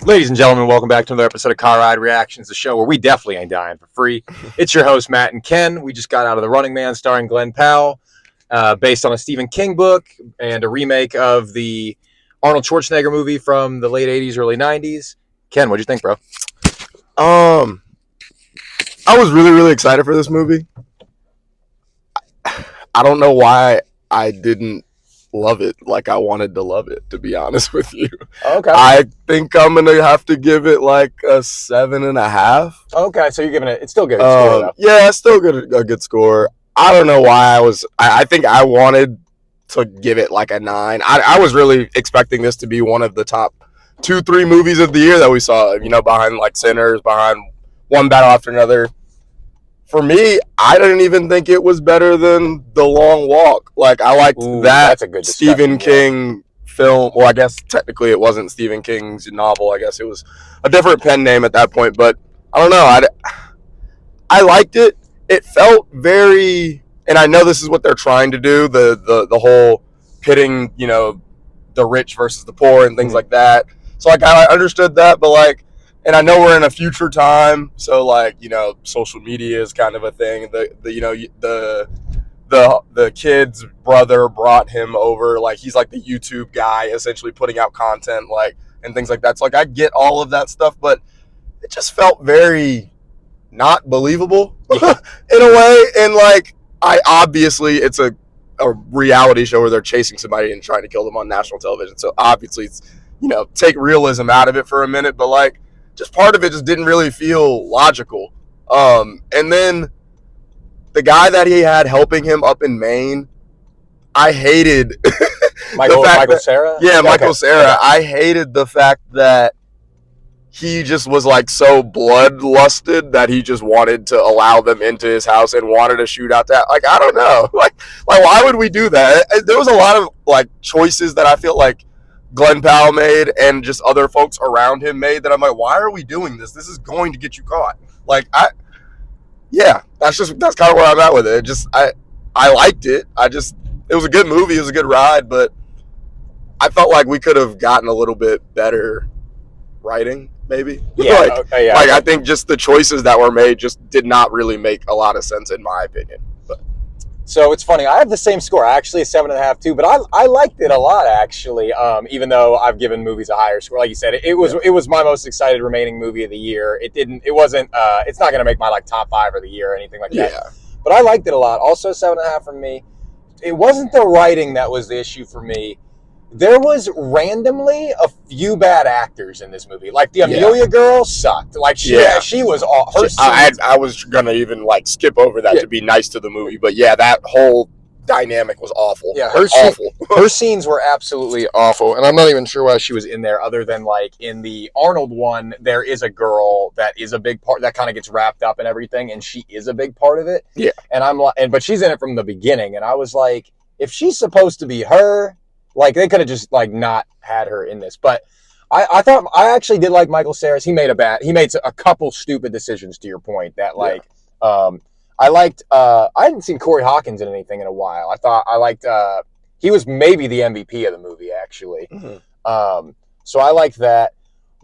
Ladies and gentlemen, welcome back to another episode of CarRideReactions, the show where we definitely ain't dying for free. It's your host, Matt and Ken. We just got out of The Running Man starring Glenn Powell, based on a Stephen King book and a remake of the Arnold Schwarzenegger movie from the late 80s, early 90s. Ken, what'd you think, bro? I was really excited for this movie. I don't know why I didn't love it like I wanted to love it, to be honest with you. Okay. I think I'm gonna have to give it like a 7.5. Okay, so you're giving it, it's still good score, though. Yeah, it's still a good score. I don't know why I think I wanted to give it like a 9. I was really expecting this to be one of the top 2-3 movies of the year that we saw, behind like Sinners, behind One Battle After Another. For me, I didn't even think it was better than The Long Walk. Like, I liked that Stephen King film. Well, I guess technically it wasn't Stephen King's novel. I guess it was a different pen name at that point. But I don't know. I liked it. It felt very, and I know this is what they're trying to do, the whole pitting, the rich versus the poor and things like that. So, like, I understood that, but, like, and I know we're in a future time, so like social media is kind of a thing. The kid's brother brought him over, like he's like the YouTube guy, essentially putting out content, like and things like that. So like I get all of that stuff, but it just felt very not believable in a way. And like obviously it's a reality show where they're chasing somebody and trying to kill them on national television. So obviously it's take realism out of it for a minute, but like. Just part of it just didn't really feel logical. And then the guy that he had helping him up in Maine, I hated Michael Cera? Yeah, Michael Cera. I hated the fact that he just was like so bloodlusted that he just wanted to allow them into his house and wanted to shoot out that. Like, I don't know. Like why would we do that? There was a lot of like choices that I feel like Glenn Powell made and just other folks around him made that I'm like, why are we doing this? This is going to get you caught. Like, that's kind of where I'm at with it. I liked it. It was a good movie. It was a good ride, but I felt like we could have gotten a little bit better writing, maybe. Yeah. I think just the choices that were made just did not really make a lot of sense in my opinion. So it's funny. I have the same score, actually, a 7.5 too. But I liked it a lot, actually. Even though I've given movies a higher score, like you said, it was my most excited remaining movie of the year. It wasn't. It's not going to make my like top 5 of the year or anything like that. Yeah. But I liked it a lot. Also 7.5 from me. It wasn't the writing that was the issue for me. There was randomly a few bad actors in this movie. Like the Amelia girl sucked. Like she was her. I was gonna even like skip over that to be nice to the movie, but yeah, that whole dynamic was awful. Yeah, awful. Her scenes were absolutely awful, and I'm not even sure why she was in there. Other than like in the Arnold one, there is a girl that is a big part that kind of gets wrapped up in everything, and she is a big part of it. Yeah, and I'm like, but she's in it from the beginning, and I was like, if she's supposed to be her. Like, they could have just, like, not had her in this. But I thought, I actually did like Michael Cera. He made a couple stupid decisions, to your point, that, like, I liked, I hadn't seen Corey Hawkins in anything in a while. I liked, he was maybe the MVP of the movie, actually. Mm-hmm. So I liked that.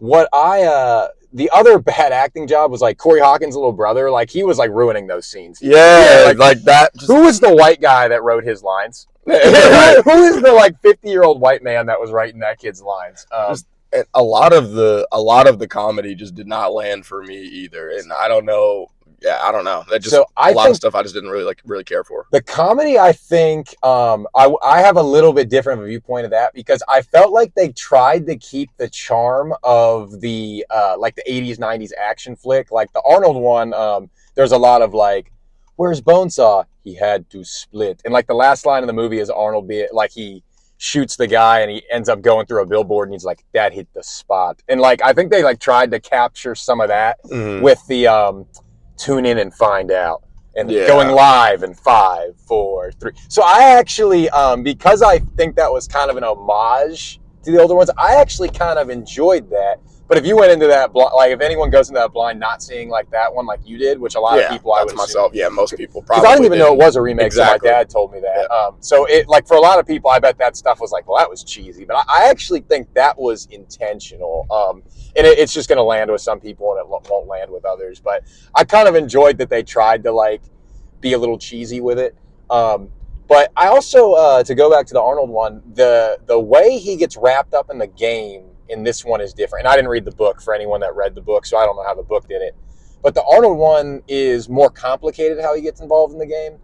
The other bad acting job was, like, Corey Hawkins' little brother. Like, he was, like, ruining those scenes. Yeah, like that. Who was the white guy that wrote his lines? Who is the like 50-year-old white man that was writing that kid's lines? A lot of the comedy just did not land for me either, and I don't know. Yeah, I don't know. That just a lot of stuff I just didn't really care for. The comedy, I think, I have a little bit different of a viewpoint of that because I felt like they tried to keep the charm of the like the 80s, 90s action flick. Like the Arnold one, there's a lot of like, where's Bonesaw? He had to split. And like the last line of the movie is Arnold like he shoots the guy and he ends up going through a billboard and he's like, that hit the spot. And like I think they like tried to capture some of that with the tune in and find out. And going live in 5, 4, 3. So I actually, because I think that was kind of an homage to the older ones, I actually kind of enjoyed that. But if you went into that like if anyone goes into that blind not seeing like that one like you did, which a lot of people I would myself. assume, Yeah, most people probably because I didn't even know it was a remake. Exactly. So my dad told me that. Yeah. So it like for a lot of people, I bet that stuff was like, well, that was cheesy. But I actually think that was intentional. And it's just going to land with some people and it won't land with others. But I kind of enjoyed that they tried to like be a little cheesy with it. But I also, to go back to the Arnold one, the way he gets wrapped up in the game in this one is different. And I didn't read the book for anyone that read the book, so I don't know how the book did it. But the Arnold one is more complicated how he gets involved in the game.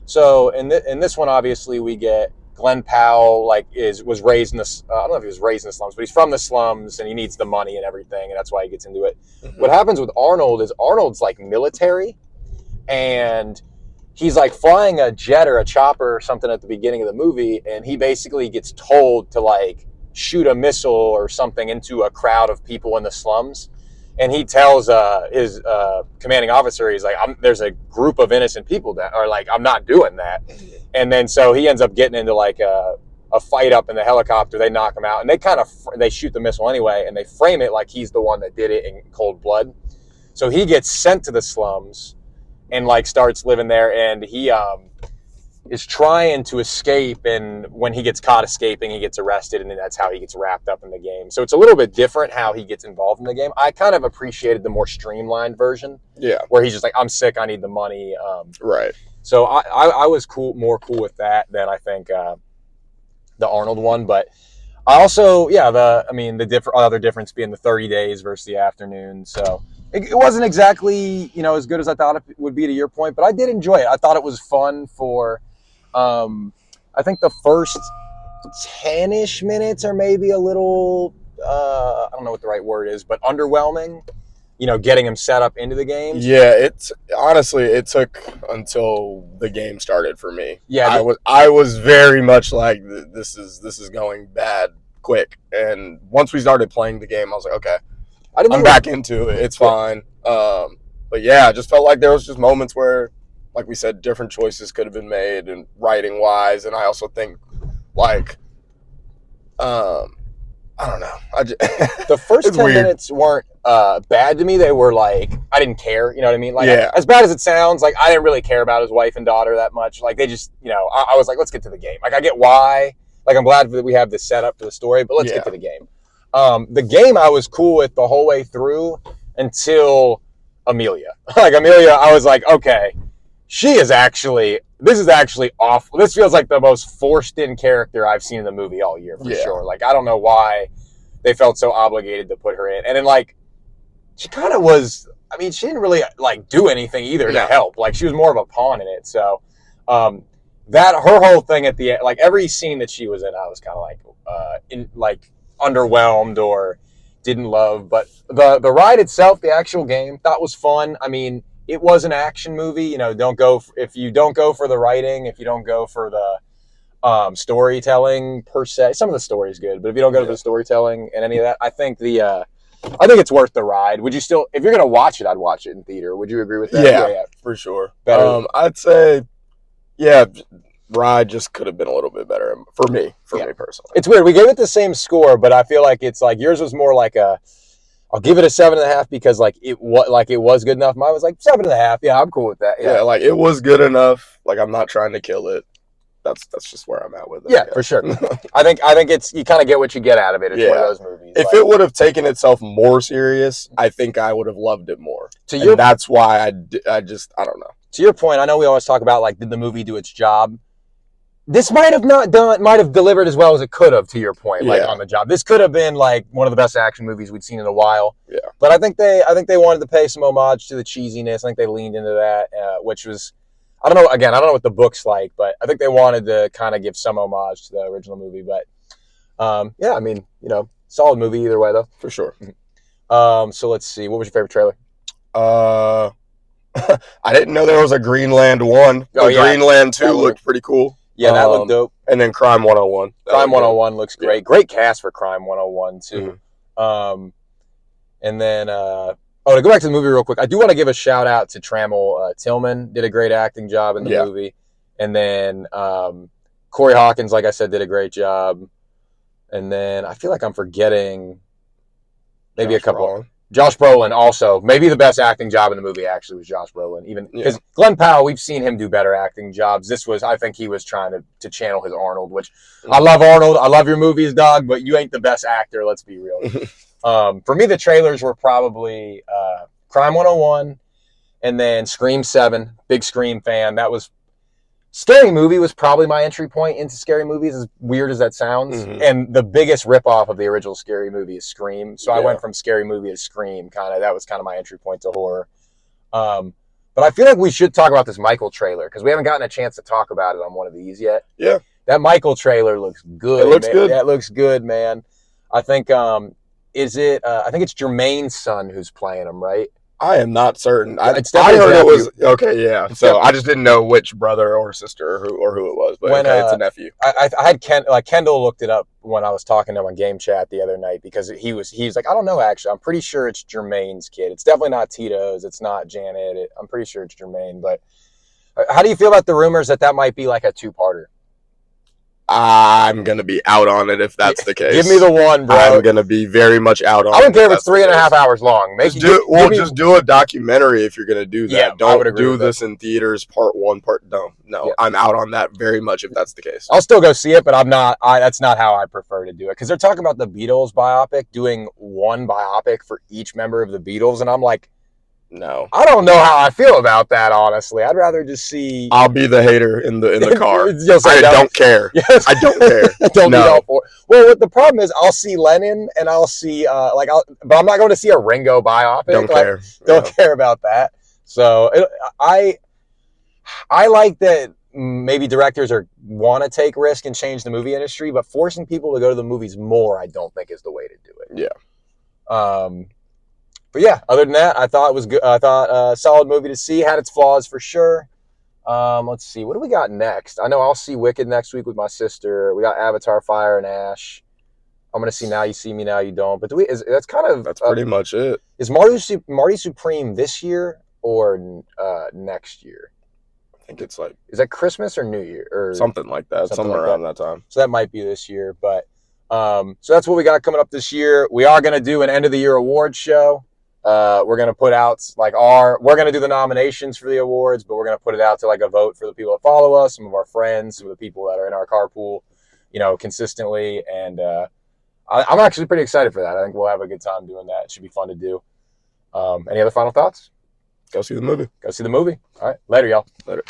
So in this one, obviously, we get Glenn Powell was raised in the I don't know if he was raised in the slums, but he's from the slums and he needs the money and everything, and that's why he gets into it. Mm-hmm. What happens with Arnold is Arnold's like military, and he's like flying a jet or a chopper or something at the beginning of the movie, and he basically gets told to like shoot a missile or something into a crowd of people in the slums. And he tells his commanding officer, he's like, there's a group of innocent people that are like, I'm not doing that. And then so he ends up getting into like a fight up in the helicopter. They knock him out, and they shoot the missile anyway, and they frame it like he's the one that did it in cold blood. So he gets sent to the slums and like starts living there, and he is trying to escape, and when he gets caught escaping, he gets arrested, and then that's how he gets wrapped up in the game. So it's a little bit different how he gets involved in the game. I kind of appreciated the more streamlined version, where he's just like, I'm sick, I need the money. Right. So I was more cool with that than I think the Arnold one. But I also, the other difference being the 30 days versus the afternoon. So it wasn't exactly, as good as I thought it would be, to your point, but I did enjoy it. I thought it was fun for, I think the first 10-ish minutes are maybe a little, I don't know what the right word is, but underwhelming, getting him set up into the game. Yeah, it took until the game started for me. Yeah. I was very much like, this is going bad quick. And once we started playing the game, I was like, okay, I'm back into it. It's fine. But yeah, I just felt like there was just moments where, like we said, different choices could have been made and writing wise. And I also think like, I don't know. The first 10 minutes weren't bad to me. They were like, I didn't care. You know what I mean? Like, as bad as it sounds, like I didn't really care about his wife and daughter that much. Like they just, I was like, let's get to the game. Like I get why. Like I'm glad that we have this setup for the story, but let's get to the game. The game I was cool with the whole way through until Amelia. Like Amelia, I was like, okay, this is actually awful. This feels like the most forced in character I've seen in the movie all year for sure. Like I don't know why they felt so obligated to put her in. And then like she kind of was, I mean, she didn't really like do anything either to help. Like she was more of a pawn in it. So that her whole thing at the end, like every scene that she was in, I was kind of like underwhelmed or didn't love. But the ride itself, the actual game, thought was fun. I mean, it was an action movie. If you don't go for the writing, if you don't go for the storytelling per se, some of the story is good, but if you don't go to the storytelling and any of that, I think it's worth the ride. Would you still, if you're gonna watch it, I'd watch it in theater. Would you agree with that? Yeah, for sure. I'd say, ride just could have been a little bit better for me personally. It's weird. We gave it the same score, but I feel like it's like yours was more like I'll give it a 7.5 because it was good enough. Mine was like 7.5. Yeah, I'm cool with that. Yeah, like it was good enough. Like I'm not trying to kill it. That's just where I'm at with it. Yeah, for sure. I think it's, you kind of get what you get out of it. It's one of those movies. If it would have taken itself more serious, I think I would have loved it more. That's why I don't know. To your point, I know we always talk about like, did the movie do its job? This might have delivered as well as it could have, to your point, like on the job. This could have been like one of the best action movies we'd seen in a while. Yeah. But I think they wanted to pay some homage to the cheesiness. I think they leaned into that, which was, I don't know what the book's like, but I think they wanted to kind of give some homage to the original movie. But I mean, solid movie either way though. For sure. So let's see. What was your favorite trailer? I didn't know there was a Greenland 1. Greenland 2 looked pretty cool. Yeah, that looked dope. And then Crime 101. Crime 101 looks great. Yeah. Great cast for Crime 101, too. Mm-hmm. And then, to go back to the movie real quick, I do want to give a shout out to Trammell Tillman. Did a great acting job in the movie. And then Corey Hawkins, like I said, did a great job. And then I feel like I'm forgetting maybe a Josh couple. Brolin. Josh Brolin also, maybe the best acting job in the movie actually was Josh Brolin. Even because Glenn Powell, we've seen him do better acting jobs. This was, I think he was trying to channel his Arnold, which I love Arnold. I love your movies, dog, but you ain't the best actor. Let's be real. For me, the trailers were probably Crime 101 and then Scream 7. Big Scream fan. That was Scary Movie was probably my entry point into scary movies, as weird as that sounds. And the biggest ripoff of the original Scary Movie is Scream. So I went from Scary Movie to Scream. That was kind of my entry point to horror. But I feel like we should talk about this Michael trailer because we haven't gotten a chance to talk about it on one of these yet. Yeah. That Michael trailer looks good. It looks good. That looks good, man. I think I think it's Jermaine's son who's playing him, right? I am not certain. I heard nephew. it was okay. Yeah, so I just didn't know which brother or sister or who it was, but okay, it's a nephew. I had Kendall looked it up when I was talking to him on Game Chat the other night because he was like, I don't know actually. I'm pretty sure it's Jermaine's kid. It's definitely not Tito's. It's not Janet. I'm pretty sure it's Jermaine. But how do you feel about the rumors that might be like a 2-parter? I'm going to be out on it if that's the case. Give me the one, bro. I'm going to be very much out on it. I don't care if it's 3.5 hours long. Just do a documentary if you're going to do that. Yeah, don't do this in theaters, part 1, part... No. Yeah. I'm out on that very much if that's the case. I'll still go see it, but I'm not... that's not how I prefer to do it. Because they're talking about the Beatles biopic, doing one biopic for each member of the Beatles, and I'm like... No, I don't know how I feel about that. Honestly, I'd rather just see. I'll be the hater in the car. I don't care. Yes. I don't care. Don't need all four. Well, what the problem is, I'll see Lennon and I'll see but I'm not going to see a Ringo biopic. Don't care. Don't care about that. So I like that. Maybe directors want to take risk and change the movie industry, but forcing people to go to the movies more, I don't think is the way to do it. Yeah. But yeah, other than that, I thought it was good. I thought solid movie to see. Had its flaws for sure. Let's see, what do we got next? I know I'll see Wicked next week with my sister. We got Avatar: Fire and Ash. I'm gonna see Now You See Me, Now You Don't. But that's pretty much it. Is Marty Supreme this year or next year? I think it's like, is that Christmas or New Year or something like that? Somewhere around that time. So that might be this year. But so that's what we got coming up this year. We are gonna do an end of the year awards show. We're going to put out we're going to do the nominations for the awards, but we're going to put it out to a vote for the people that follow us, some of our friends, some of the people that are in our carpool, consistently. And I'm actually pretty excited for that. I think we'll have a good time doing that. It should be fun to do. Any other final thoughts? Go see the movie. Go see the movie. All right. Later, y'all. Later.